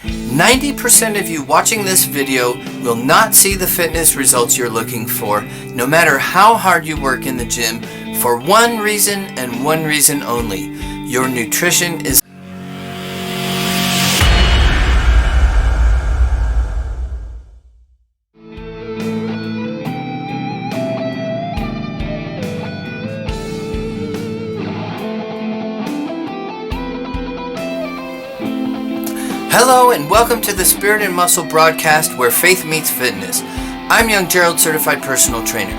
90% of you watching this video will not see the fitness results you're looking for, no matter how hard you work in the gym, for one reason and one reason only. Your nutrition is Hello and welcome to the Spirit and Muscle broadcast where faith meets fitness. I'm Young Gerald, certified personal trainer.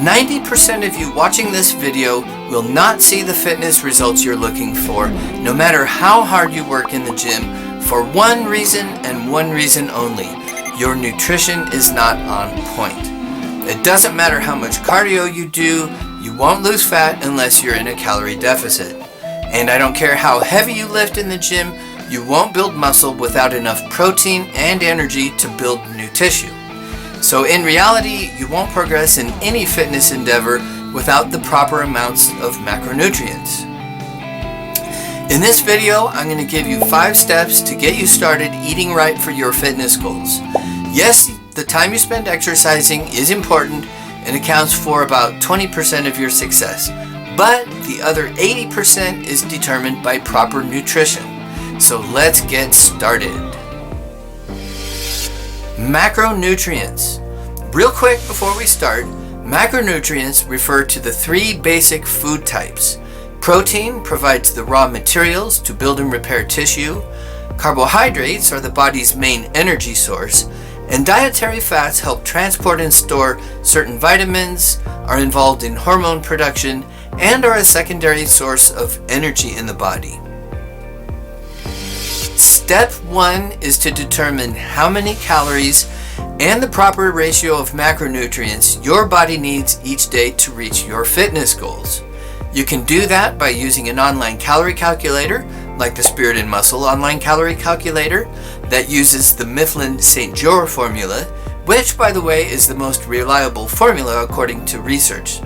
90% of you watching this video will not see the fitness results you're looking for, no matter how hard you work in the gym, for one reason and one reason only. Your nutrition is not on point. It doesn't matter how much cardio you do, you won't lose fat unless you're in a calorie deficit. And I don't care how heavy you lift in the gym, you won't build muscle without enough protein and energy to build new tissue. So in reality, you won't progress in any fitness endeavor without the proper amounts of macronutrients. In this video, I'm going to give you 5 steps to get you started eating right for your fitness goals. Yes, the time you spend exercising is important and accounts for about 20% of your success, but the other 80% is determined by proper nutrition. So let's get started. Macronutrients. Real quick before we start, macronutrients refer to the 3 basic food types. Protein provides the raw materials to build and repair tissue. Carbohydrates are the body's main energy source. And dietary fats help transport and store certain vitamins, are involved in hormone production, and are a secondary source of energy in the body. Step 1 is to determine how many calories and the proper ratio of macronutrients your body needs each day to reach your fitness goals. You can do that by using an online calorie calculator like the Spirit and Muscle online calorie calculator that uses the Mifflin-St. Jeor formula, which by the way is the most reliable formula according to research.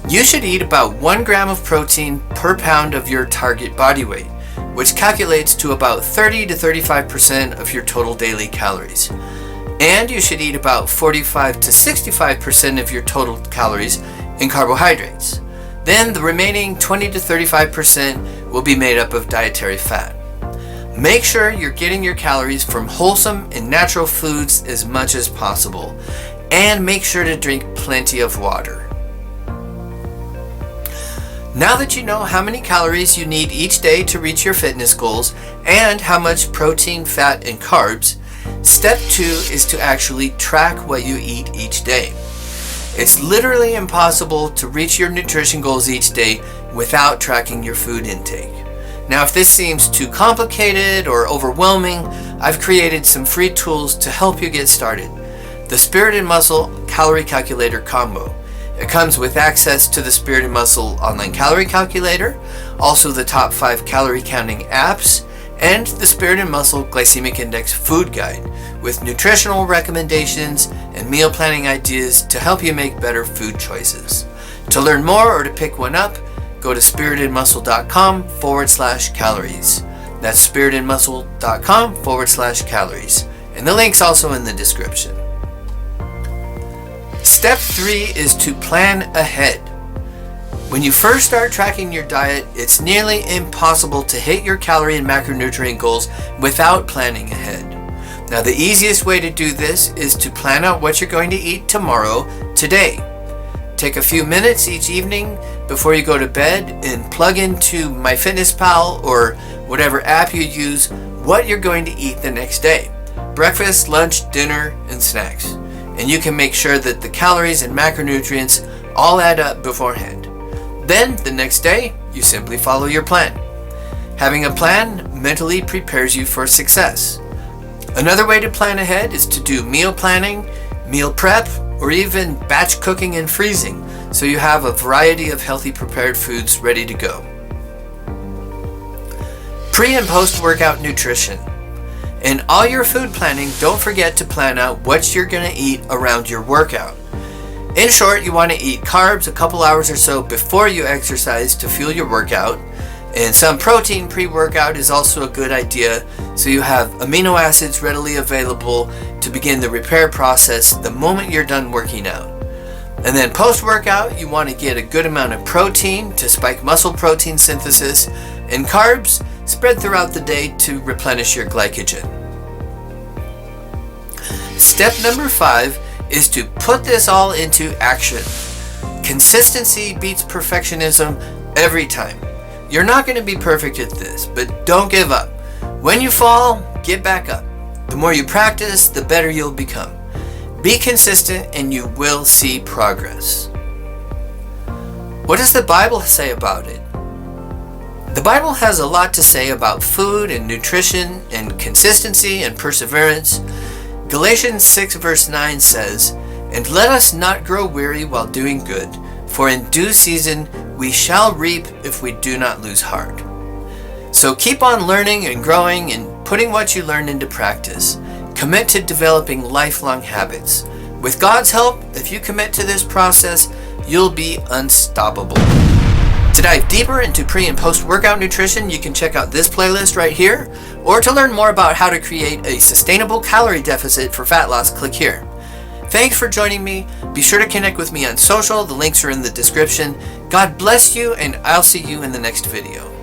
You should eat about 1 gram of protein per pound of your target body weight, which calculates to about 30 to 35% of your total daily calories. And you should eat about 45 to 65% of your total calories in carbohydrates. Then the remaining 20 to 35% will be made up of dietary fat. Make sure you're getting your calories from wholesome and natural foods as much as possible. And make sure to drink plenty of water. Now that you know how many calories you need each day to reach your fitness goals and how much protein, fat, and carbs, step 2 is to actually track what you eat each day. It's literally impossible to reach your nutrition goals each day without tracking your food intake. Now, if this seems too complicated or overwhelming, I've created some free tools to help you get started. The Spirit and Muscle Calorie Calculator Combo. It comes with access to the Spirit and Muscle online calorie calculator, also the top 5 calorie counting apps, and the Spirit and Muscle Glycemic Index food guide with nutritional recommendations and meal planning ideas to help you make better food choices. To learn more or to pick one up, go to spiritandmuscle.com/calories. That's spiritandmuscle.com/calories. And the link's also in the description. Step 3 is to plan ahead. When you first start tracking your diet, it's nearly impossible to hit your calorie and macronutrient goals without planning ahead. Now, the easiest way to do this is to plan out what you're going to eat tomorrow, today. Take a few minutes each evening before you go to bed and plug into MyFitnessPal or whatever app you use what you're going to eat the next day. Breakfast, lunch, dinner, and snacks. And you can make sure that the calories and macronutrients all add up beforehand. Then, the next day, you simply follow your plan. Having a plan mentally prepares you for success. Another way to plan ahead is to do meal planning, meal prep, or even batch cooking and freezing, so you have a variety of healthy prepared foods ready to go. Pre- and post-workout nutrition. In all your food planning, don't forget to plan out what you're going to eat around your workout. In short, you want to eat carbs a couple hours or so before you exercise to fuel your workout, And some protein pre-workout is also a good idea, so you have amino acids readily available to begin the repair process the moment you're done working out. And then post-workout, you want to get a good amount of protein to spike muscle protein synthesis, and carbs spread throughout the day to replenish your glycogen. Step number 5 is to put this all into action. Consistency beats perfectionism every time. You're not going to be perfect at this, but don't give up. When you fall, get back up. The more you practice, the better you'll become. Be consistent and you will see progress. What does the Bible say about it? The Bible has a lot to say about food and nutrition and consistency and perseverance. Galatians 6 verse 9 says, "And let us not grow weary while doing good, for in due season we shall reap if we do not lose heart." So keep on learning and growing and putting what you learn into practice. Commit to developing lifelong habits. With God's help, if you commit to this process, you'll be unstoppable. To dive deeper into pre- and post-workout nutrition, you can check out this playlist right here, or to learn more about how to create a sustainable calorie deficit for fat loss, click here. Thanks for joining me. Be sure to connect with me on social. The links are in the description. God bless you, and I'll see you in the next video.